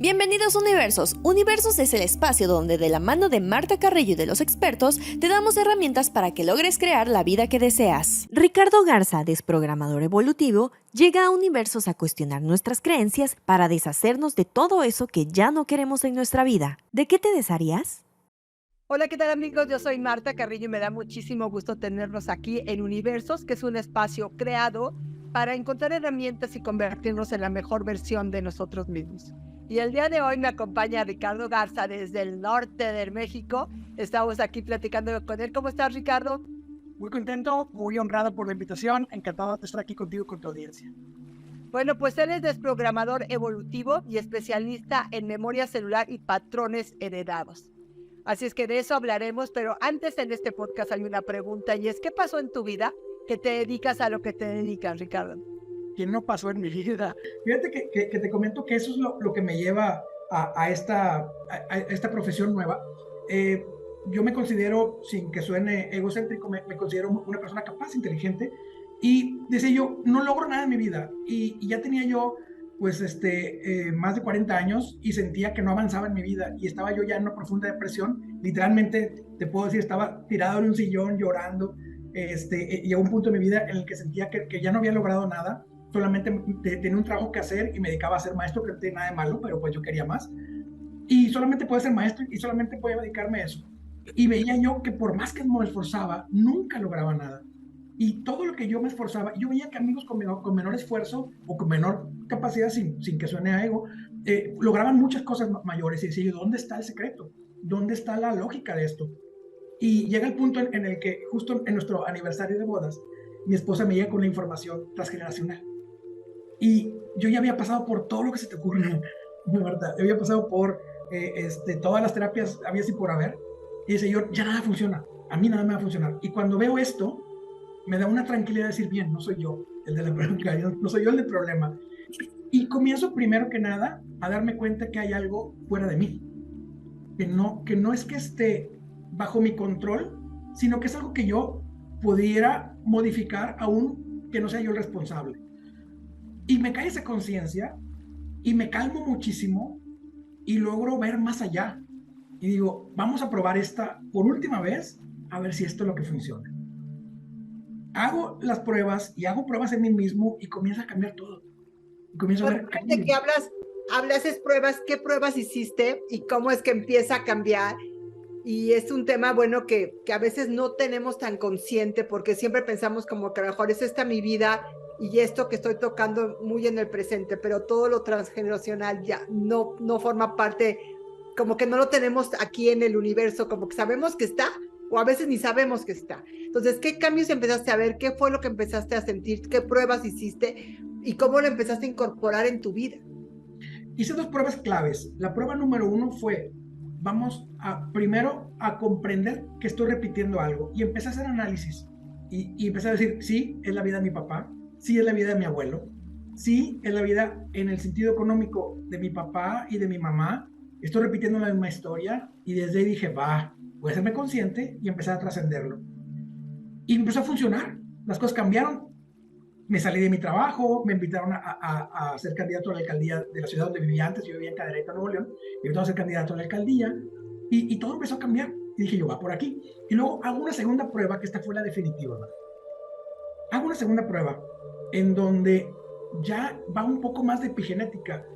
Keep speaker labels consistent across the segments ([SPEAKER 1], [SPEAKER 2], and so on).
[SPEAKER 1] Bienvenidos Universos. Universos es el espacio donde de la mano de Marta Carrillo y de los expertos te damos herramientas para que logres crear la vida que deseas. Ricardo Garza, desprogramador evolutivo, llega a Universos a cuestionar nuestras creencias para deshacernos de todo eso que ya no queremos en nuestra vida. ¿De qué te desharías?
[SPEAKER 2] Hola, ¿qué tal amigos? Yo soy Marta Carrillo y me da muchísimo gusto tenernos aquí en Universos, que es un espacio creado para encontrar herramientas y convertirnos en la mejor versión de nosotros mismos. Y el día de hoy me acompaña Ricardo Garza desde el norte de México. Estamos aquí platicando con él. ¿Cómo estás, Ricardo?
[SPEAKER 3] Muy contento, muy honrado por la invitación, encantado de estar aquí contigo, con tu audiencia.
[SPEAKER 2] Bueno, pues él es desprogramador evolutivo y especialista en memoria celular y patrones heredados. Así es que de eso hablaremos, pero antes en este podcast hay una pregunta y es, ¿qué pasó en tu vida que te dedicas a lo que te dedicas, Ricardo?
[SPEAKER 3] ¿Qué no pasó en mi vida? Fíjate que te comento que eso es lo que me lleva a esta profesión nueva. Yo me considero, sin que suene egocéntrico, me considero una persona capaz, inteligente, y decía yo, no logro nada en mi vida, y ya tenía yo pues más de 40 años y sentía que no avanzaba en mi vida y estaba yo ya en una profunda depresión. Literalmente, te puedo decir, estaba tirado en un sillón llorando, y a un punto de mi vida en el que sentía que ya no había logrado nada, solamente tenía un trabajo que hacer y me dedicaba a ser maestro, que no tiene nada de malo, pero pues yo quería más. Y solamente podía ser maestro y solamente podía dedicarme a eso. Y veía yo que por más que me esforzaba, nunca lograba nada. Y todo lo que yo me esforzaba, yo veía que amigos con menor esfuerzo o con menor capacidad, sin que suene a ego, lograban muchas cosas mayores. Y decía yo, ¿dónde está el secreto? ¿Dónde está la lógica de esto? Y llega el punto en el que justo en nuestro aniversario de bodas, mi esposa me llega con la información transgeneracional. Y yo ya había pasado por todo lo que se te ocurre, de verdad. Yo había pasado por todas las terapias había y por haber. Y dice yo, ya nada funciona. A mí nada me va a funcionar. Y cuando veo esto, me da una tranquilidad de decir, bien, no soy yo el de la bronca, no soy yo el del problema. Y comienzo primero que nada a darme cuenta que hay algo fuera de mí. Que no es que esté bajo mi control, sino que es algo que yo pudiera modificar aún que no sea yo el responsable. Y me cae esa conciencia y me calmo muchísimo y logro ver más allá. Y digo, vamos a probar esta por última vez, a ver si esto es lo que funciona. Hago las pruebas y hago pruebas en mí mismo y comienza a cambiar todo. Y comienzo a ver
[SPEAKER 2] de que hablas es pruebas, ¿qué pruebas hiciste y cómo es que empieza a cambiar? Y es un tema, bueno, que a veces no tenemos tan consciente porque siempre pensamos como que a lo mejor es esta mi vida y esto que estoy tocando muy en el presente, pero todo lo transgeneracional ya no forma parte, como que no lo tenemos aquí en el universo, como que sabemos que está o a veces ni sabemos que está. Entonces, ¿qué cambios empezaste a ver? ¿Qué fue lo que empezaste a sentir? ¿Qué pruebas hiciste? ¿Y cómo lo empezaste a incorporar en tu vida?
[SPEAKER 3] Hice dos pruebas claves. La prueba número 1 fue, vamos primero a comprender que estoy repitiendo algo. Y empecé a hacer análisis. Y empecé a decir, sí, es la vida de mi papá. Sí, es la vida de mi abuelo. Sí, es la vida en el sentido económico de mi papá y de mi mamá. Estoy repitiendo la misma historia. Y desde ahí dije, va, voy a hacerme consciente y empezar a trascenderlo. Y empezó a funcionar. Las cosas cambiaron. Me salí de mi trabajo, me invitaron a ser candidato a la alcaldía de la ciudad donde vivía antes. Yo vivía en Cadereyta, Nuevo León, y invitaron a ser candidato a la alcaldía, y todo empezó a cambiar. Y dije yo, va por aquí. Y luego hago una segunda prueba, que esta fue la definitiva, ¿no? Hago una segunda prueba en donde ya va un poco más de epigenética.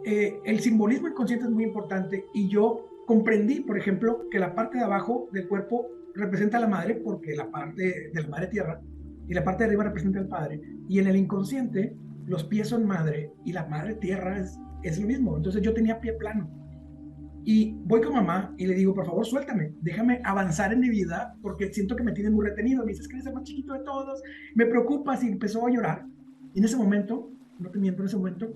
[SPEAKER 3] El simbolismo inconsciente es muy importante, y yo comprendí, por ejemplo, que la parte de abajo del cuerpo representa a la madre, porque la parte de la madre tierra, y la parte de arriba representa al padre. Y en el inconsciente, los pies son madre y la madre tierra es lo mismo. Entonces yo tenía pie plano. Y voy con mamá y le digo, por favor, suéltame, déjame avanzar en mi vida porque siento que me tienen muy retenido. Me dices que eres el más chiquito de todos, me preocupas, y empezó a llorar. Y en ese momento, no te miento, en ese momento,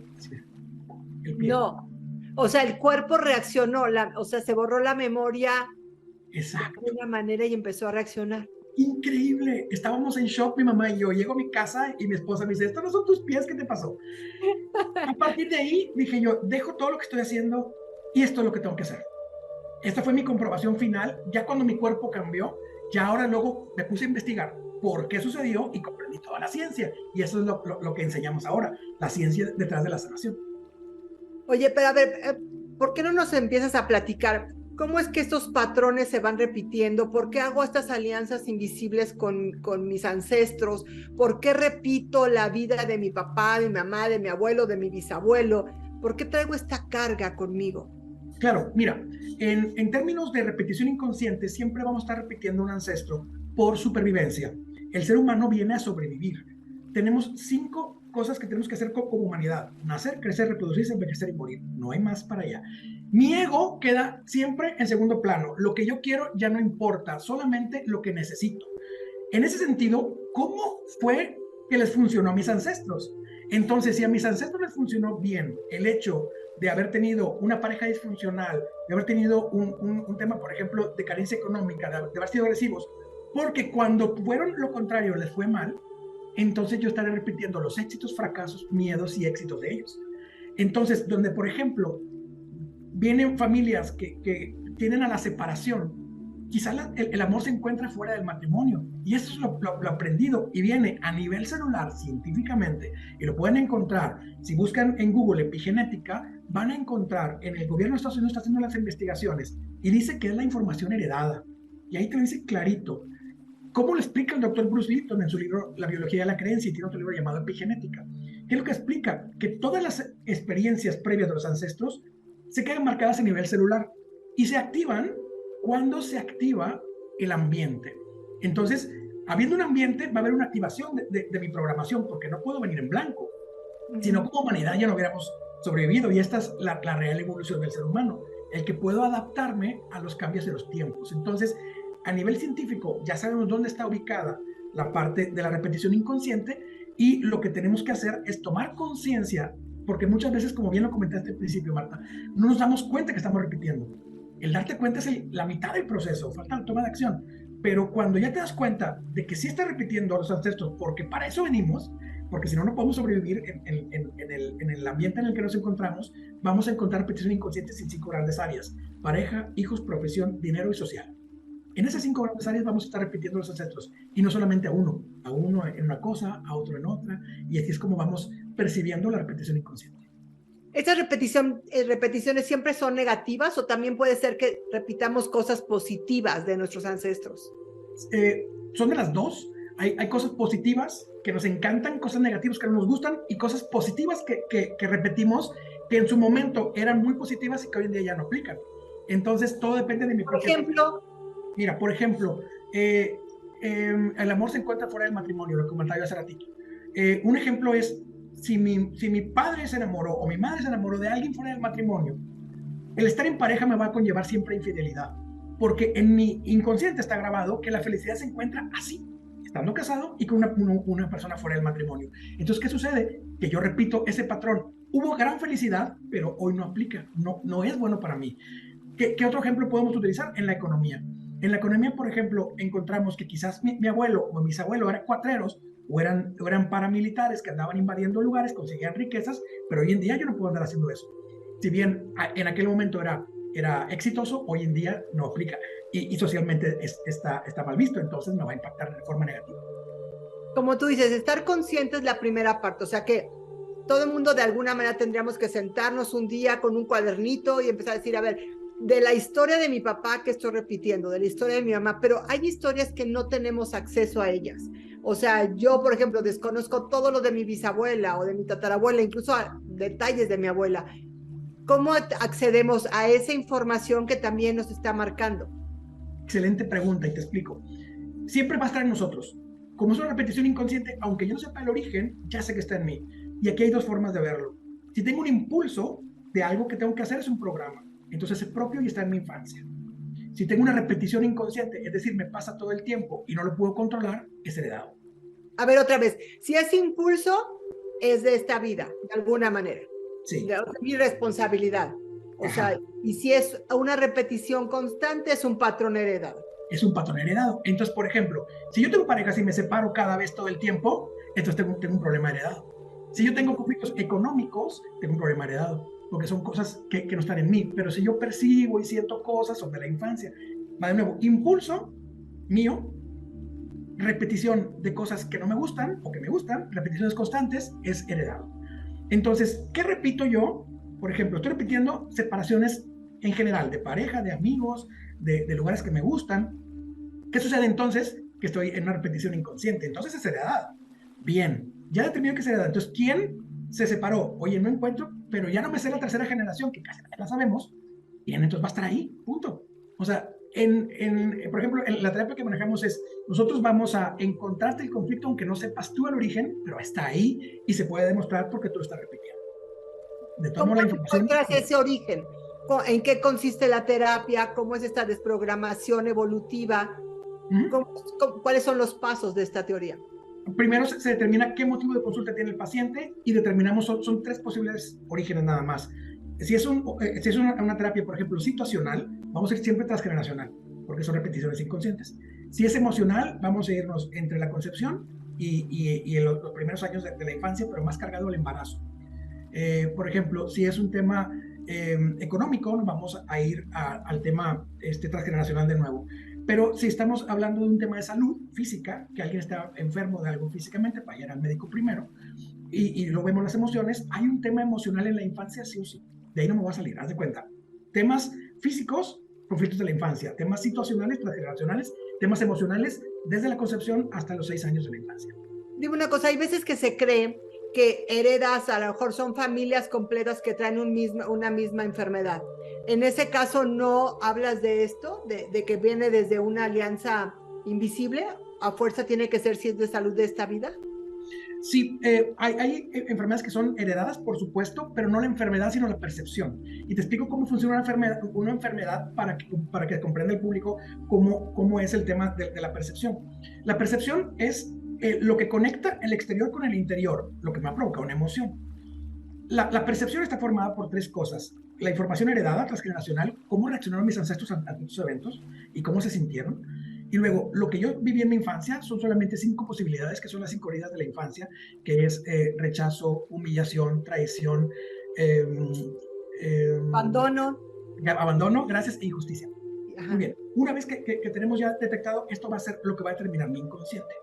[SPEAKER 3] el pie.
[SPEAKER 2] No, o sea, el cuerpo reaccionó, o sea, se borró la memoria.
[SPEAKER 3] Exacto.
[SPEAKER 2] De una manera y empezó a reaccionar.
[SPEAKER 3] Increíble. Estábamos en shock, mi mamá y yo. Llego a mi casa y mi esposa me dice, estos no son tus pies, ¿qué te pasó? A partir de ahí dije yo, dejo todo lo que estoy haciendo y esto es lo que tengo que hacer. Esta fue mi comprobación final. Ya cuando mi cuerpo cambió, ya ahora luego me puse a investigar por qué sucedió y comprendí toda la ciencia. Y eso es lo que enseñamos ahora, la ciencia detrás de la sanación.
[SPEAKER 2] Oye, pero a ver, ¿por qué no nos empiezas a platicar? ¿Cómo es que estos patrones se van repitiendo? ¿Por qué hago estas alianzas invisibles con mis ancestros? ¿Por qué repito la vida de mi papá, de mi mamá, de mi abuelo, de mi bisabuelo? ¿Por qué traigo esta carga conmigo?
[SPEAKER 3] Claro, mira, en términos de repetición inconsciente, siempre vamos a estar repitiendo un ancestro por supervivencia. El ser humano viene a sobrevivir. Tenemos 5 cosas que tenemos que hacer como humanidad: nacer, crecer, reproducirse, envejecer y morir. No hay más para allá. Mi ego queda siempre en segundo plano. Lo que yo quiero ya no importa, solamente lo que necesito. En ese sentido, ¿cómo fue que les funcionó a mis ancestros? Entonces, si a mis ancestros les funcionó bien el hecho de haber tenido una pareja disfuncional, de haber tenido un tema, por ejemplo, de carencia económica, de haber sido agresivos, porque cuando fueron lo contrario les fue mal, entonces yo estaré repitiendo los éxitos, fracasos, miedos y éxitos de ellos. Entonces, donde, por ejemplo, vienen familias que tienen a la separación, quizá el amor se encuentra fuera del matrimonio, y eso es lo aprendido, y viene a nivel celular científicamente, y lo pueden encontrar. Si buscan en Google epigenética, van a encontrar, en el gobierno de Estados Unidos está haciendo las investigaciones, y dice que es la información heredada, y ahí te lo dice clarito. ¿Cómo lo explica el doctor Bruce Lipton en su libro La biología de la creencia? Y tiene otro libro llamado Epigenética. ¿Qué es lo que explica? Que todas las experiencias previas de los ancestros se quedan marcadas a nivel celular y se activan cuando se activa el ambiente. Entonces, habiendo un ambiente, va a haber una activación de mi programación, porque no puedo venir en blanco. Sino como humanidad ya no hubiéramos sobrevivido, y esta es la real evolución del ser humano, el que puedo adaptarme a los cambios de los tiempos. Entonces, a nivel científico ya sabemos dónde está ubicada la parte de la repetición inconsciente, y lo que tenemos que hacer es tomar conciencia, porque muchas veces, como bien lo comentaste al principio, Marta, no nos damos cuenta que estamos repitiendo. El darte cuenta es la mitad del proceso, falta la toma de acción. Pero cuando ya te das cuenta de que sí estás repitiendo a los ancestros, porque para eso venimos, porque si no, no podemos sobrevivir en el ambiente en el que nos encontramos, vamos a encontrar repetición inconsciente en 5 grandes áreas: pareja, hijos, profesión, dinero y social. En esas 5 grandes áreas vamos a estar repitiendo los ancestros, y no solamente a uno en una cosa, a otro en otra, y así es como vamos percibiendo la repetición inconsciente.
[SPEAKER 2] ¿Estas repeticiones siempre son negativas, o también puede ser que repitamos cosas positivas de nuestros ancestros?
[SPEAKER 3] Son de las dos. Hay cosas positivas que nos encantan, cosas negativas que no nos gustan, y cosas positivas que repetimos, que en su momento eran muy positivas y que hoy en día ya no aplican. Entonces, todo depende de mi
[SPEAKER 2] propia... Por ejemplo...
[SPEAKER 3] Mira, por ejemplo, el amor se encuentra fuera del matrimonio, lo comentaba yo hace ratito. Un ejemplo es, si mi padre se enamoró o mi madre se enamoró de alguien fuera del matrimonio, el estar en pareja me va a conllevar siempre infidelidad, porque en mi inconsciente está grabado que la felicidad se encuentra así, estando casado y con una persona fuera del matrimonio. Entonces, ¿qué sucede? Que yo repito ese patrón. Hubo gran felicidad, pero hoy no aplica, no es bueno para mí. ¿Qué otro ejemplo podemos utilizar? En la economía. En la economía, por ejemplo, encontramos que quizás mi abuelo o mis abuelos eran cuatreros, o eran paramilitares que andaban invadiendo lugares, conseguían riquezas, pero hoy en día yo no puedo andar haciendo eso. Si bien en aquel momento era exitoso, hoy en día no aplica, y socialmente está mal visto, entonces me va a impactar de forma negativa.
[SPEAKER 2] Como tú dices, estar consciente es la primera parte, o sea que todo el mundo de alguna manera tendríamos que sentarnos un día con un cuadernito y empezar a decir, a ver, de la historia de mi papá que estoy repitiendo, de la historia de mi mamá, pero hay historias que no tenemos acceso a ellas. O sea, yo, por ejemplo, desconozco todo lo de mi bisabuela o de mi tatarabuela, incluso detalles de mi abuela. ¿Cómo accedemos a esa información que también nos está marcando?
[SPEAKER 3] Excelente pregunta, y te explico. Siempre va a estar en nosotros. Como es una repetición inconsciente, aunque yo no sepa el origen, ya sé que está en mí. Y aquí hay 2 formas de verlo. Si tengo un impulso de algo que tengo que hacer, es un programa. Entonces es propio y está en mi infancia. Si tengo una repetición inconsciente, es decir, me pasa todo el tiempo y no lo puedo controlar, es heredado.
[SPEAKER 2] A ver, otra vez. Si ese impulso es de esta vida, de alguna manera.
[SPEAKER 3] Sí.
[SPEAKER 2] De mi responsabilidad. O sea, y si es una repetición constante, es un patrón heredado.
[SPEAKER 3] Es un patrón heredado. Entonces, por ejemplo, si yo tengo parejas y me separo cada vez todo el tiempo, entonces tengo un problema heredado. Si yo tengo conflictos económicos, tengo un problema heredado, porque son cosas que no están en mí. Pero si yo percibo y siento cosas sobre la infancia, va de nuevo, impulso mío, repetición de cosas que no me gustan o que me gustan, repeticiones constantes, es heredado. Entonces, ¿qué repito yo Por ejemplo, estoy repitiendo separaciones en general, de pareja, de amigos, de lugares que me gustan. ¿Qué sucede entonces? Que estoy en una repetición inconsciente. Entonces es heredada. Bien, ya determiné que es heredada. Entonces, ¿quién se separó? Oye, no encuentro, pero ya no me sé la tercera generación, que casi la sabemos. Bien, entonces va a estar ahí, punto. O sea, por ejemplo, en la terapia que manejamos es, nosotros vamos a encontrarte el conflicto aunque no sepas tú el origen, pero está ahí y se puede demostrar porque tú lo estás repitiendo. De todas
[SPEAKER 2] ¿Cómo
[SPEAKER 3] modos, la información...
[SPEAKER 2] encuentras ese origen? ¿En qué consiste la terapia? ¿Cómo es esta desprogramación evolutiva? ¿Cuáles son los pasos de esta teoría?
[SPEAKER 3] Primero se determina qué motivo de consulta tiene el paciente y determinamos, son 3 posibles orígenes nada más. Si es una terapia, por ejemplo, situacional, vamos a ir siempre transgeneracional, porque son repeticiones inconscientes. Si es emocional, vamos a irnos entre la concepción y en los primeros años de la infancia, pero más cargado al embarazo. Por ejemplo, si es un tema económico, nos vamos a ir al tema transgeneracional de nuevo. Pero si estamos hablando de un tema de salud física, que alguien está enfermo de algo físicamente, para ir al médico primero, y lo vemos las emociones, hay un tema emocional en la infancia sí o sí. De ahí no me voy a salir, haz de cuenta. Temas físicos, conflictos de la infancia. Temas situacionales, transgeneracionales. Temas emocionales, desde la concepción hasta los 6 años de la infancia.
[SPEAKER 2] Dime una cosa, hay veces que se cree que heredas, a lo mejor son familias completas que traen una misma enfermedad. En ese caso, ¿no hablas de esto? De que viene desde una alianza invisible, a fuerza tiene que ser si es de salud de esta vida.
[SPEAKER 3] Sí, hay enfermedades que son heredadas, por supuesto, pero no la enfermedad, sino la percepción. Y te explico cómo funciona una enfermedad para que comprenda el público cómo es el tema de la percepción. La percepción es lo que conecta el exterior con el interior, lo que me provoca una emoción. La percepción está formada por 3 cosas. La información heredada, transgeneracional, cómo reaccionaron mis ancestros ante estos eventos y cómo se sintieron. Y luego, lo que yo viví en mi infancia son solamente 5 posibilidades, que son las 5 heridas de la infancia, que es rechazo, humillación, traición, abandono, gracias, e injusticia. Ajá. Muy bien, una vez que tenemos ya detectado, esto va a ser lo que va a determinar mi inconsciente.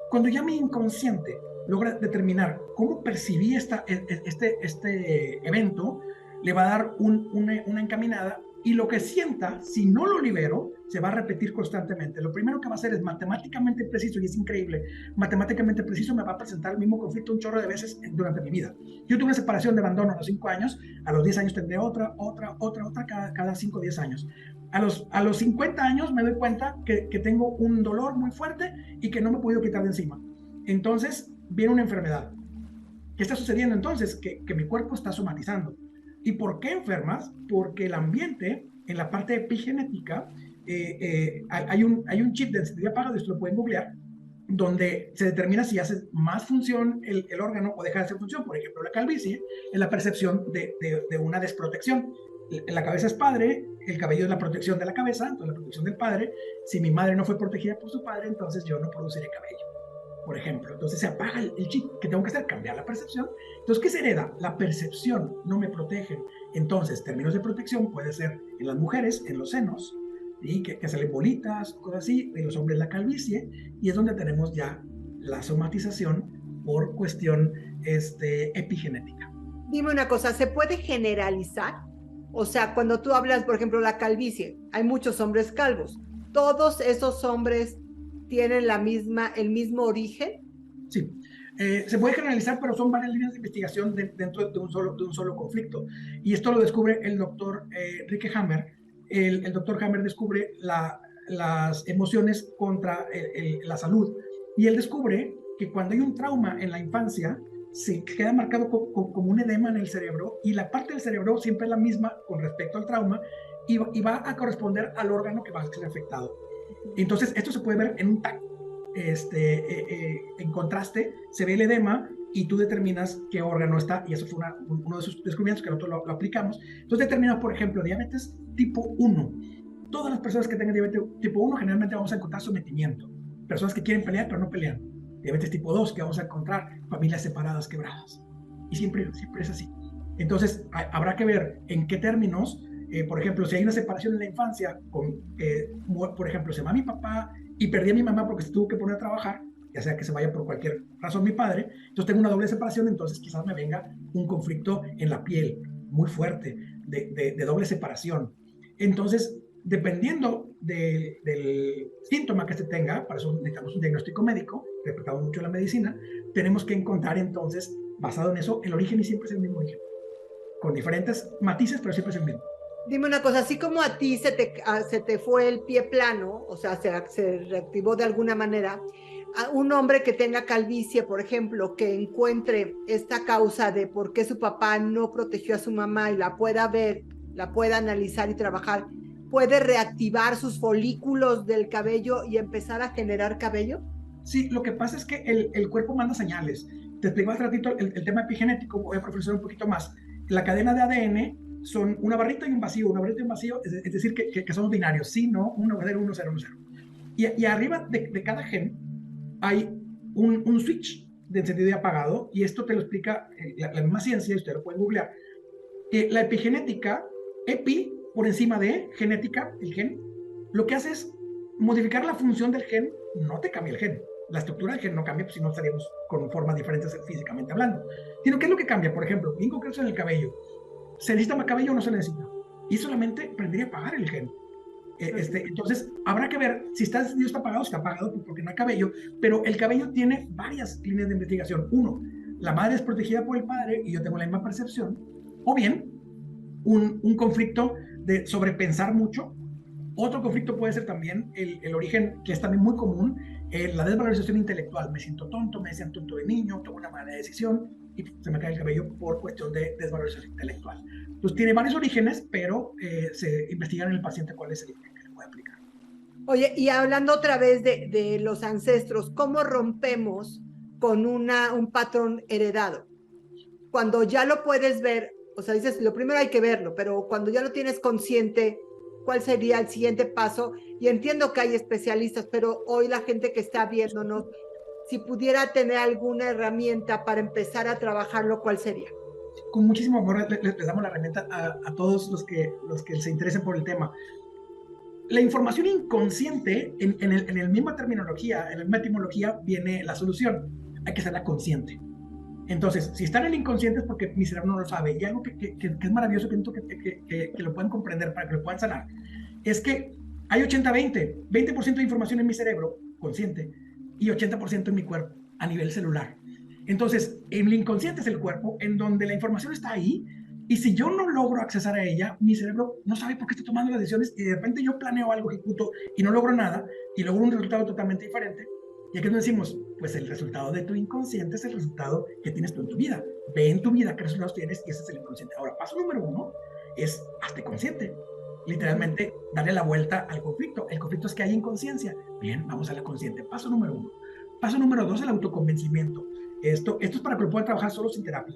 [SPEAKER 3] Cuando ya mi inconsciente logra determinar cómo percibí este evento, le va a dar una encaminada, y lo que sienta, si no lo libero, se va a repetir constantemente. Lo primero que va a hacer es matemáticamente preciso, y es increíble, matemáticamente preciso me va a presentar el mismo conflicto un chorro de veces durante mi vida. Yo tuve una separación de abandono a los 5 años, a los 10 años tendré otra, cada 5 o 10 años. A los 50 años me doy cuenta que tengo un dolor muy fuerte y que no me he podido quitar de encima. Entonces viene una enfermedad. ¿Qué está sucediendo entonces? Que mi cuerpo está somatizando. ¿Y por qué enfermas? Porque el ambiente, en la parte epigenética, hay un chip de densidad apagado, esto lo pueden googlear, donde se determina si hace más función el órgano o deja de hacer función. Por ejemplo, la calvicie es la percepción de una desprotección. La cabeza es padre, el cabello es la protección de la cabeza, entonces la protección del padre. Si mi madre no fue protegida por su padre, entonces yo no produciré cabello, por ejemplo. Entonces se apaga el chip. ¿Qué tengo que hacer? Cambiar la percepción. Entonces, ¿qué se hereda? La percepción, no me protegen. Entonces, términos de protección puede ser en las mujeres, en los senos, ¿sí? que salen bolitas, cosas así, en los hombres la calvicie, y es donde tenemos ya la somatización por cuestión epigenética.
[SPEAKER 2] Dime una cosa, ¿se puede generalizar? O sea, cuando tú hablas, por ejemplo, la calvicie, hay muchos hombres calvos. ¿Todos esos hombres tienen el mismo origen?
[SPEAKER 3] Sí, se puede generalizar, pero son varias líneas de investigación dentro de un solo conflicto. Y esto lo descubre el doctor Rick Hammer. El doctor Hammer descubre las emociones contra la salud. Y él descubre que cuando hay un trauma en la infancia, se queda marcado como un edema en el cerebro, y la parte del cerebro siempre es la misma con respecto al trauma, y va a corresponder al órgano que va a ser afectado. Entonces, esto se puede ver en un TAC. En contraste, se ve el edema y tú determinas qué órgano está, y eso fue uno de sus descubrimientos que nosotros lo aplicamos. Entonces determinamos, por ejemplo, diabetes tipo 1. Todas las personas que tengan diabetes tipo 1 generalmente vamos a encontrar sometimiento. Personas que quieren pelear pero no pelean. Diabetes tipo 2, que vamos a encontrar familias separadas, quebradas. Y siempre es así. Entonces habrá que ver en qué términos, por ejemplo, si hay una separación en la infancia, por ejemplo, se va mi papá y perdí a mi mamá porque se tuvo que poner a trabajar, ya sea que se vaya por cualquier razón mi padre, entonces tengo una doble separación, entonces quizás me venga un conflicto en la piel. muy fuerte, de doble separación. Entonces, dependiendo del síntoma que se tenga, para eso necesitamos un diagnóstico médico, respetamos mucho la medicina, tenemos que encontrar entonces, basado en eso, el origen, y siempre es el mismo origen, con diferentes matices, pero siempre es el mismo.
[SPEAKER 2] Dime una cosa, así como a ti se te fue el pie plano, o sea, se reactivó de alguna manera, a un hombre que tenga calvicie, por ejemplo, que encuentre esta causa de por qué su papá no protegió a su mamá y la pueda ver, la pueda analizar y trabajar, ¿puede reactivar sus folículos del cabello y empezar a generar cabello?
[SPEAKER 3] Sí, lo que pasa es que el cuerpo manda señales. Te explico hace ratito el tema epigenético, voy a profundizar un poquito más. La cadena de ADN son una barrita y un vacío, una barrita y un vacío, es decir, que son binarios, sí, no, 1, 0, 1, 0, 1, 0. Y arriba de cada gen hay un switch de encendido y apagado, y esto te lo explica la misma ciencia, usted lo puede googlear. La epigenética, epi, por encima de genética, el gen, lo que hace es modificar la función del gen, no te cambia el gen. La estructura del gen no cambia, pues si no estaríamos con formas diferentes físicamente hablando. Sino, ¿qué es lo que cambia? Por ejemplo, bien concreto en el cabello. ¿Se necesita más cabello o no se necesita? Y solamente prendería a apagar el gen. Entonces, habrá que ver si está encendido, está apagado porque no hay cabello, pero el cabello tiene varias líneas de investigación. Uno, la madre es protegida por el padre y yo tengo la misma percepción, o bien un conflicto de sobrepensar mucho. Otro conflicto puede ser también el origen, que es también muy común, la desvalorización intelectual. Me siento tonto, me decían tonto de niño, tomo una mala decisión y se me cae el cabello por cuestión de desvalorización intelectual. Entonces tiene varios orígenes, pero se investiga en el paciente cuál es el que le puede aplicar.
[SPEAKER 2] Oye, y hablando otra vez de los ancestros, ¿cómo rompemos con un patrón heredado? Cuando ya lo puedes ver, o sea, dices, lo primero hay que verlo, pero cuando ya lo tienes consciente, ¿cuál sería el siguiente paso? Y entiendo que hay especialistas, pero hoy la gente que está viéndonos, si pudiera tener alguna herramienta para empezar a trabajarlo, ¿cuál sería?
[SPEAKER 3] Con muchísimo amor les damos la herramienta a todos los que se interesen por el tema. La información inconsciente, en el misma terminología, en la misma etimología, viene la solución. Hay que hacerla consciente. Entonces, si están en el inconsciente es porque mi cerebro no lo sabe. Y algo que es maravilloso, que lo puedan comprender para que lo puedan sanar, es que hay 80-20, 20% de información en mi cerebro consciente y 80% en mi cuerpo a nivel celular. Entonces, el inconsciente es el cuerpo en donde la información está ahí, y si yo no logro accesar a ella, mi cerebro no sabe por qué estoy tomando las decisiones, y de repente yo planeo algo, ejecuto y no logro nada, y logro un resultado totalmente diferente. Y aquí nos decimos, pues el resultado de tu inconsciente es el resultado que tienes tú en tu vida. Ve en tu vida qué resultados tienes, y ese es el inconsciente. Ahora, paso número 1 es hazte consciente. Literalmente, darle la vuelta al conflicto. El conflicto es que hay inconsciencia. Bien, vamos a la consciente. Paso número 1. Paso número 2, el autoconvencimiento. Esto es para que lo puedan trabajar solo sin terapia.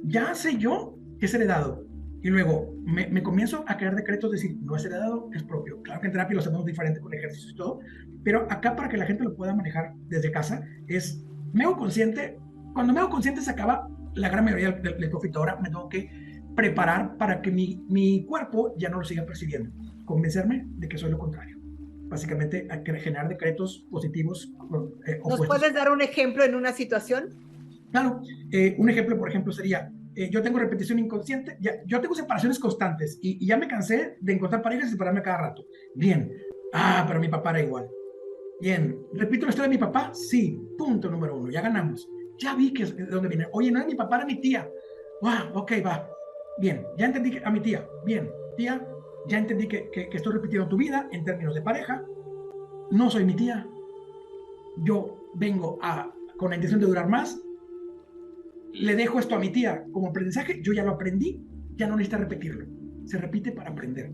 [SPEAKER 3] Ya sé yo que es heredado. Y luego me comienzo a crear decretos, decir, no es heredado, es propio. Claro que en terapia lo hacemos diferente con ejercicios y todo, pero acá, para que la gente lo pueda manejar desde casa, es, me hago consciente. Cuando me hago consciente se acaba la gran mayoría del conflicto. Ahora me tengo que preparar para que mi cuerpo ya no lo siga percibiendo. Convencerme de que soy lo contrario. Básicamente, hay que generar decretos positivos.
[SPEAKER 2] ¿Nos puedes dar un ejemplo en una situación?
[SPEAKER 3] Claro, un ejemplo, por ejemplo, sería, yo tengo repetición inconsciente, yo tengo separaciones constantes y ya me cansé de encontrar parejas y separarme cada rato. Bien, pero mi papá era igual. Bien, repito la historia de mi papá, sí, punto número 1, ya ganamos. Ya vi que de dónde viene. Oye, no era mi papá, era mi tía. Ok, va. Bien, ya entendí que a mi tía. Bien, tía, ya entendí que estoy repitiendo tu vida en términos de pareja. No soy mi tía. Yo vengo con la intención de durar más. Le dejo esto a mi tía como aprendizaje. Yo ya lo aprendí, ya no necesita repetirlo. Se repite para aprender.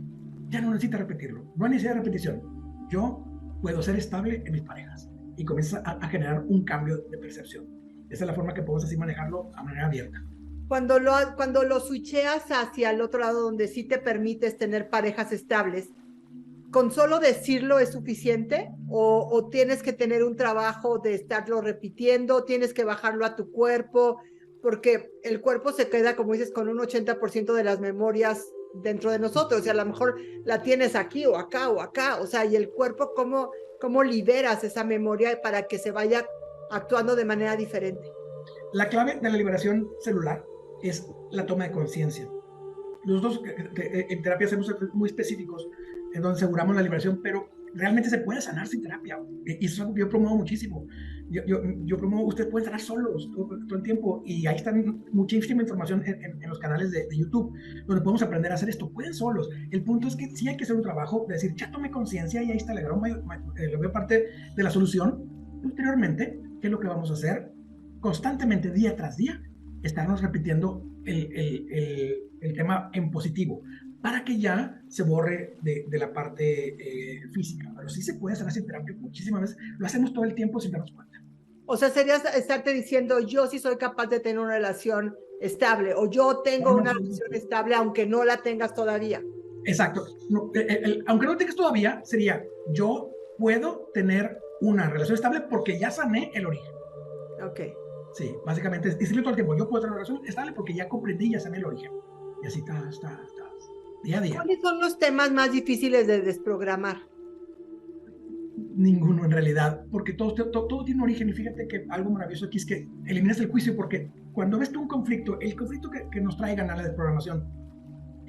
[SPEAKER 3] Ya no necesita repetirlo. No hay necesidad de repetición. Yo puedo ser estable en mis parejas. Y comienza a generar un cambio de percepción. Esa es la forma que podemos así manejarlo a manera abierta.
[SPEAKER 2] Cuando lo switcheas hacia el otro lado, donde sí te permites tener parejas estables, ¿con solo decirlo es suficiente? ¿O tienes que tener un trabajo de estarlo repitiendo? ¿Tienes que bajarlo a tu cuerpo? Porque el cuerpo se queda, como dices, con un 80% de las memorias dentro de nosotros. O sea, a lo mejor la tienes aquí o acá o acá. O sea, y el cuerpo, ¿cómo liberas esa memoria para que se vaya actuando de manera diferente?
[SPEAKER 3] La clave de la liberación celular es la toma de conciencia. Nosotros en terapia hacemos muy específicos, en donde aseguramos la liberación, pero realmente se puede sanar sin terapia. Y eso es algo que yo promuevo muchísimo. Yo promuevo, ustedes pueden sanar solos todo el tiempo, y ahí está muchísima información en los canales de YouTube, donde podemos aprender a hacer esto. Pueden solos. El punto es que sí hay que hacer un trabajo de decir, ya tomé conciencia y ahí está la gran parte de la solución. Posteriormente, ¿qué es lo que vamos a hacer? Constantemente, día tras día, estarnos repitiendo el tema en positivo, para que ya se borre de la parte física. Pero sí se puede hacer así terapia muchísimas veces. Lo hacemos todo el tiempo sin darnos cuenta.
[SPEAKER 2] O sea, sería estarte diciendo, yo sí soy capaz de tener una relación estable, o yo tengo una relación estable aunque no la tengas todavía.
[SPEAKER 3] Exacto. No, aunque no la tengas todavía, sería, yo puedo tener una relación estable porque ya sané el origen.
[SPEAKER 2] Ok.
[SPEAKER 3] Sí, básicamente es decirle todo el tiempo, yo puedo tener una relación estable porque ya comprendí y ya sané el origen. Y así está, día a día.
[SPEAKER 2] ¿Cuáles son los temas más difíciles de desprogramar?
[SPEAKER 3] Ninguno en realidad, porque todo tiene un origen. Y fíjate que algo maravilloso aquí es que eliminas el juicio, porque cuando ves tú un conflicto, el conflicto que nos traigan a la desprogramación,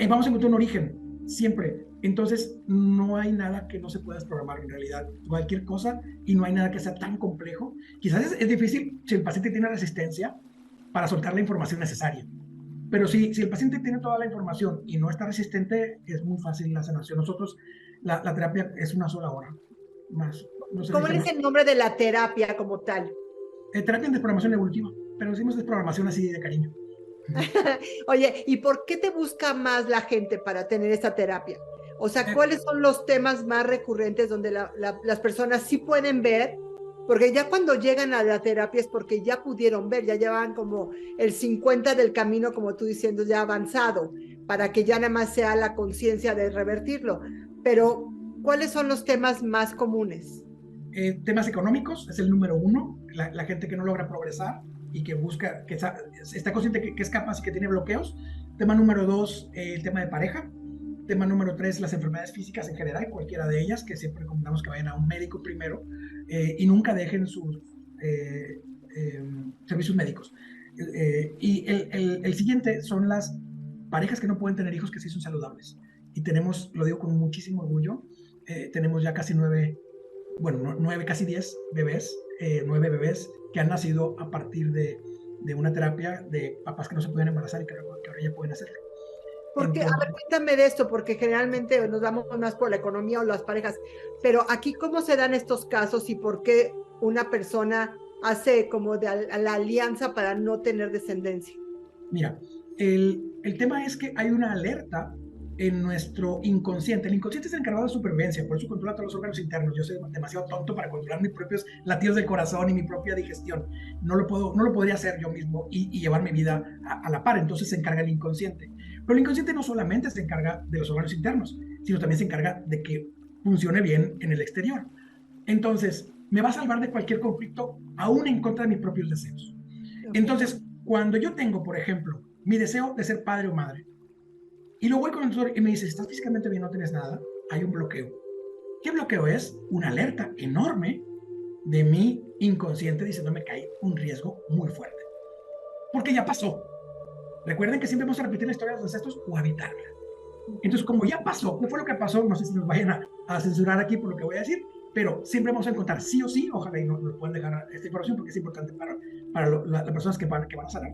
[SPEAKER 3] vamos a encontrar un origen, siempre. Entonces, no hay nada que no se pueda desprogramar en realidad, cualquier cosa, y no hay nada que sea tan complejo. Quizás es difícil si el paciente tiene resistencia para soltar la información necesaria. Pero si el paciente tiene toda la información y no está resistente, es muy fácil la sanación. Nosotros, la terapia es una sola hora. Más, no
[SPEAKER 2] ¿Cómo es el nombre de la terapia como tal?
[SPEAKER 3] Terapia en desprogramación evolutiva, pero decimos desprogramación así de cariño.
[SPEAKER 2] Oye, ¿y por qué te busca más la gente para tener esta terapia? O sea, ¿cuáles son los temas más recurrentes donde las personas sí pueden ver? Porque ya cuando llegan a la terapia es porque ya pudieron ver, ya llevan como el 50 del camino, como tú diciendo, ya avanzado, para que ya nada más sea la conciencia de revertirlo. Pero, ¿cuáles son los temas más comunes?
[SPEAKER 3] Temas económicos es el número 1, la gente que no logra progresar y que busca, que está consciente que es capaz y que tiene bloqueos. Tema número 2, el tema de pareja. Tema número 3, las enfermedades físicas en general, cualquiera de ellas, que siempre recomendamos que vayan a un médico primero y nunca dejen sus servicios médicos. Y el siguiente son las parejas que no pueden tener hijos que sí son saludables. Y tenemos, lo digo con muchísimo orgullo, tenemos ya casi 9, casi 10 bebés, 9 bebés que han nacido a partir de una terapia de papás que no se pueden embarazar y que ahora ya pueden hacerlo.
[SPEAKER 2] Porque, a ver, cuéntame de esto, porque generalmente nos damos más por la economía o las parejas, pero aquí, ¿cómo se dan estos casos y por qué una persona hace como de la alianza para no tener descendencia?
[SPEAKER 3] Mira, el tema es que hay una alerta en nuestro inconsciente. El inconsciente es el encargado de supervivencia, por eso controla todos los órganos internos. Yo soy demasiado tonto para controlar mis propios latidos del corazón y mi propia digestión. No lo podría hacer yo mismo y llevar mi vida a la par. Entonces se encarga el inconsciente. Pero el inconsciente no solamente se encarga de los órganos internos, sino también se encarga de que funcione bien en el exterior. Entonces, me va a salvar de cualquier conflicto, aún en contra de mis propios deseos. Entonces, cuando yo tengo, por ejemplo, mi deseo de ser padre o madre, y luego voy con el doctor y me dice, estás físicamente bien, no tienes nada, hay un bloqueo. ¿Qué bloqueo es? Una alerta enorme de mi inconsciente diciéndome que hay un riesgo muy fuerte. Porque ya pasó. Recuerden que siempre vamos a repetir la historia de los ancestros o evitarla. Entonces, como ya pasó, ¿qué fue lo que pasó? No sé si nos vayan a censurar aquí por lo que voy a decir, pero siempre vamos a encontrar sí o sí, ojalá y nos puedan dejar esta información porque es importante para las personas que van a sanar.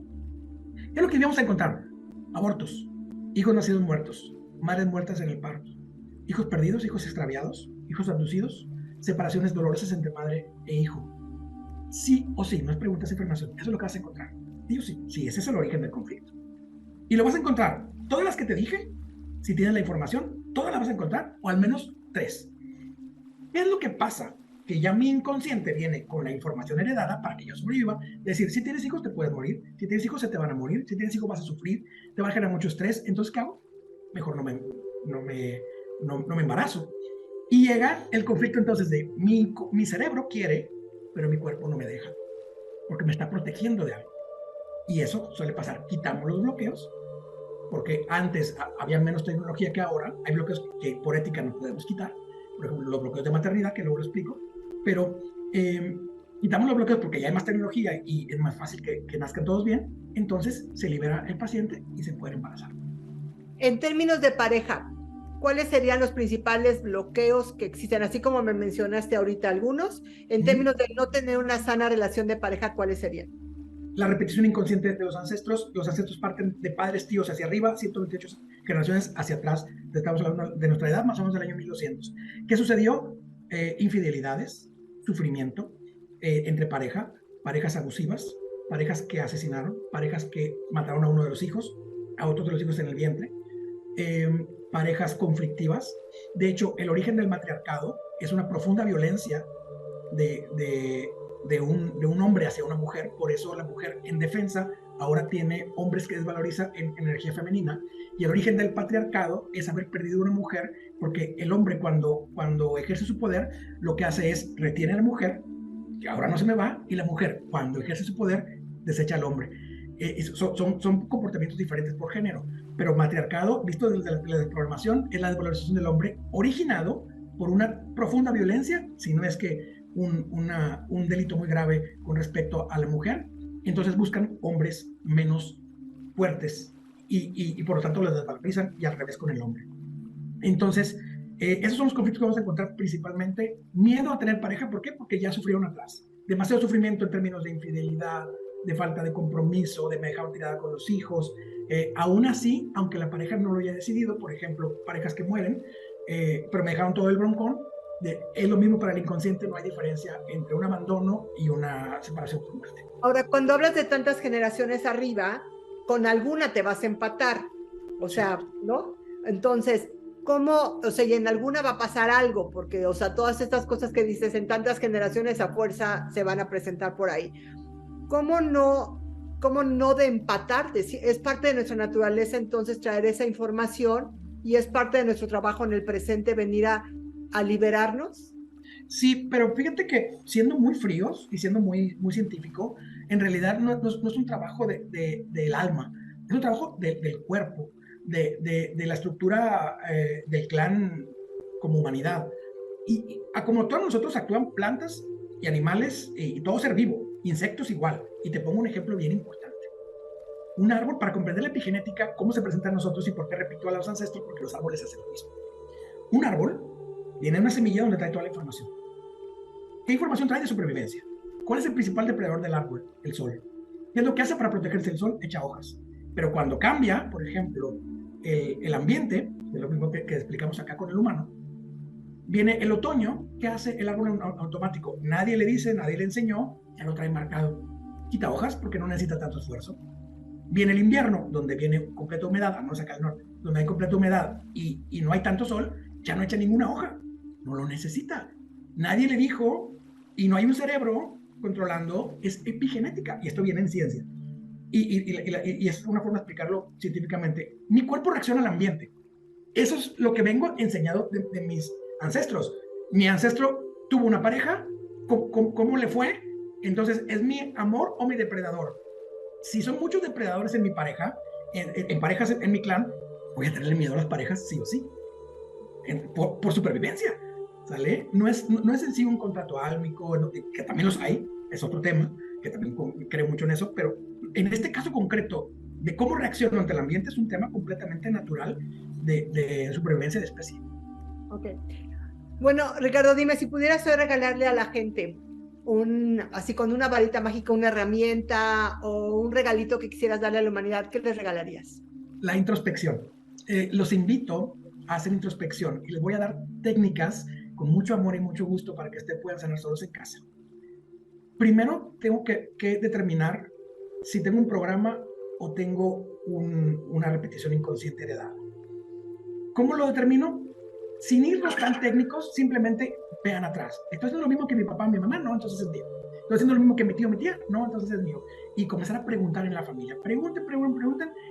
[SPEAKER 3] ¿Qué es lo que vamos a encontrar? Abortos, hijos nacidos muertos, madres muertas en el parto, hijos perdidos, hijos extraviados, hijos abducidos, separaciones dolorosas entre madre e hijo. Sí o sí, no es preguntas, es información. Eso es lo que vas a encontrar. Sí o sí, sí, ese es el origen del conflicto. Y lo vas a encontrar, todas las que te dije, si tienes la información, todas las vas a encontrar, o al menos 3. ¿Qué es lo que pasa? Que ya mi inconsciente viene con la información heredada para que yo sobreviva. Es decir, si tienes hijos te puedes morir, si tienes hijos se te van a morir, si tienes hijos vas a sufrir, te va a generar mucho estrés. Entonces, ¿qué hago? Mejor no me embarazo. Y llega el conflicto entonces de mi cerebro quiere, pero mi cuerpo no me deja, porque me está protegiendo de algo. Y eso suele pasar. Quitamos los bloqueos, porque antes había menos tecnología que ahora. Hay bloqueos que por ética no podemos quitar. Por ejemplo, los bloqueos de maternidad, que luego lo explico. Pero quitamos los bloqueos porque ya hay más tecnología y es más fácil que nazcan todos bien. Entonces se libera el paciente y se puede embarazar.
[SPEAKER 2] En términos de pareja, ¿cuáles serían los principales bloqueos que existen? Así como me mencionaste ahorita algunos, en términos de no tener una sana relación de pareja, ¿cuáles serían?
[SPEAKER 3] La repetición inconsciente de los ancestros parten de padres, tíos hacia arriba, 128 generaciones hacia atrás, estamos hablando de nuestra edad, más o menos del año 1200. ¿Qué sucedió? Infidelidades, sufrimiento entre parejas abusivas, parejas que asesinaron, parejas que mataron a uno de los hijos, a otros de los hijos en el vientre, parejas conflictivas. De hecho, el origen del matriarcado es una profunda violencia de un hombre hacia una mujer. Por eso la mujer en defensa ahora tiene hombres que desvaloriza en energía femenina, y el origen del patriarcado es haber perdido una mujer, porque el hombre cuando ejerce su poder lo que hace es retiene a la mujer, que ahora no se me va, y la mujer cuando ejerce su poder desecha al hombre. Son comportamientos diferentes por género, pero matriarcado, visto desde la desprogramación, es la desvalorización del hombre originado por una profunda violencia, si no es que un delito muy grave con respecto a la mujer. Entonces buscan hombres menos fuertes y por lo tanto les desvalorizan, y al revés con el hombre. Entonces, esos son los conflictos que vamos a encontrar principalmente. Miedo a tener pareja, ¿por qué? Porque ya sufrieron atrás. Demasiado sufrimiento en términos de infidelidad, de falta de compromiso, de me dejaron tirada con los hijos. Aún así, aunque la pareja no lo haya decidido, por ejemplo, parejas que mueren, pero me dejaron todo el broncón, es lo mismo para el inconsciente, no hay diferencia entre un abandono y una separación por muerte.
[SPEAKER 2] Ahora, cuando hablas de tantas generaciones arriba, con alguna te vas a empatar, o sea, ¿no? Entonces, ¿cómo? O sea, y en alguna va a pasar algo, porque, o sea, todas estas cosas que dices en tantas generaciones a fuerza se van a presentar por ahí. ¿Cómo no de empatarte? Es parte de nuestra naturaleza entonces traer esa información, y es parte de nuestro trabajo en el presente venir a liberarnos.
[SPEAKER 3] Sí, pero fíjate que siendo muy fríos y siendo muy científico, en realidad no es un trabajo del alma, es un trabajo del cuerpo, de la estructura del clan como humanidad. Y como todos nosotros actúan plantas y animales y todo ser vivo, insectos igual. Y te pongo un ejemplo bien importante. Un árbol, para comprender la epigenética, cómo se presenta a nosotros y por qué repito a los ancestros, porque los árboles hacen lo mismo. Un árbol viene una semilla donde trae toda la información. ¿Qué información trae de supervivencia? ¿Cuál es el principal depredador del árbol? El sol. ¿Qué es lo que hace para protegerse del sol? Echa hojas. Pero cuando cambia, por ejemplo, el ambiente, de lo mismo que explicamos acá con el humano, viene el otoño. ¿Qué hace el árbol en automático? Nadie le dice, nadie le enseñó, ya lo trae marcado. Quita hojas porque no necesita tanto esfuerzo. Viene el invierno, donde viene completa humedad, vamos acá al norte, donde hay completa humedad y no hay tanto sol, ya no echa ninguna hoja. No lo necesita. Nadie le dijo, y no hay un cerebro controlando, es epigenética, y esto viene en ciencia. Y es una forma de explicarlo científicamente. Mi cuerpo reacciona al ambiente. Eso es lo que vengo enseñado de mis ancestros. Mi ancestro tuvo una pareja, ¿cómo le fue? Entonces, ¿es mi amor o mi depredador? Si son muchos depredadores en mi pareja, en parejas en mi clan, voy a tenerle miedo a las parejas sí o sí, por supervivencia, ¿sale? No es en sí un contrato álmico, que también los hay, es otro tema, que también creo mucho en eso, pero en este caso concreto, de cómo reacciono ante el ambiente, es un tema completamente natural de supervivencia de especie.
[SPEAKER 2] Ok. Bueno, Ricardo, dime, si pudieras hoy regalarle a la gente así con una varita mágica, una herramienta o un regalito que quisieras darle a la humanidad, ¿qué les regalarías?
[SPEAKER 3] La introspección. Los invito a hacer introspección y les voy a dar técnicas con mucho amor y mucho gusto para que ustedes puedan sanar solos en casa. Primero, tengo que determinar si tengo un programa o tengo una repetición inconsciente heredada. ¿Cómo lo determino? Sin irnos tan técnicos, simplemente vean atrás. Estoy haciendo lo mismo que mi papá, mi mamá, no, entonces es mío. Estoy haciendo lo mismo que mi tío, mi tía, no, entonces es mío. Y comenzar a preguntar en la familia. Pregunten,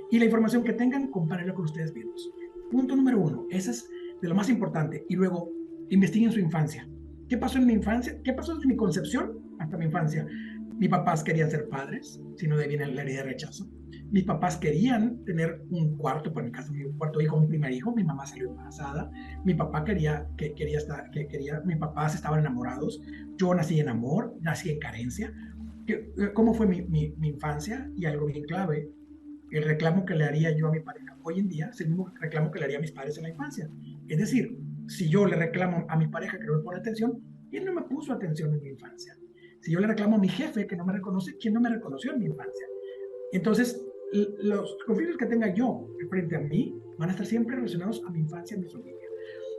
[SPEAKER 3] y la información que tengan, compárenla con ustedes mismos. Punto número 1, ese es de lo más importante. Y luego, investiguen su infancia. ¿Qué pasó en mi infancia? ¿Qué pasó desde mi concepción hasta mi infancia? Mis papás querían ser padres, si no de ahí viene la herida de rechazo. Mis papás querían tener un cuarto, por mi caso, un cuarto hijo, un primer hijo. Mi mamá salió embarazada. Mi papá mis papás estaban enamorados. Yo nací en amor, nací en carencia. ¿Cómo fue mi infancia? Y algo bien clave, el reclamo que le haría yo a mi pareja hoy en día es el mismo reclamo que le haría a mis padres en la infancia. Es decir, si yo le reclamo a mi pareja que no me pone atención, ¿quién no me puso atención en mi infancia? Si yo le reclamo a mi jefe que no me reconoce, ¿quién no me reconoció en mi infancia? Entonces, los conflictos que tenga yo frente a mí van a estar siempre relacionados a mi infancia, a mi familia.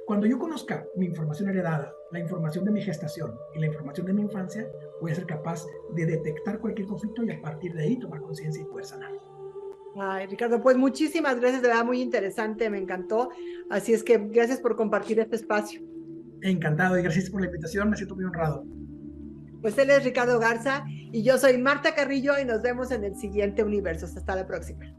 [SPEAKER 3] Cuando yo conozca mi información heredada, la información de mi gestación y la información de mi infancia, voy a ser capaz de detectar cualquier conflicto y a partir de ahí tomar conciencia y poder sanar.
[SPEAKER 2] Ay, Ricardo, pues muchísimas gracias, de verdad muy interesante, me encantó. Así es que gracias por compartir este espacio.
[SPEAKER 3] Encantado y gracias por la invitación, me siento muy honrado.
[SPEAKER 2] Pues él es Ricardo Garza y yo soy Marta Carrillo y nos vemos en el siguiente Universos. Hasta la próxima.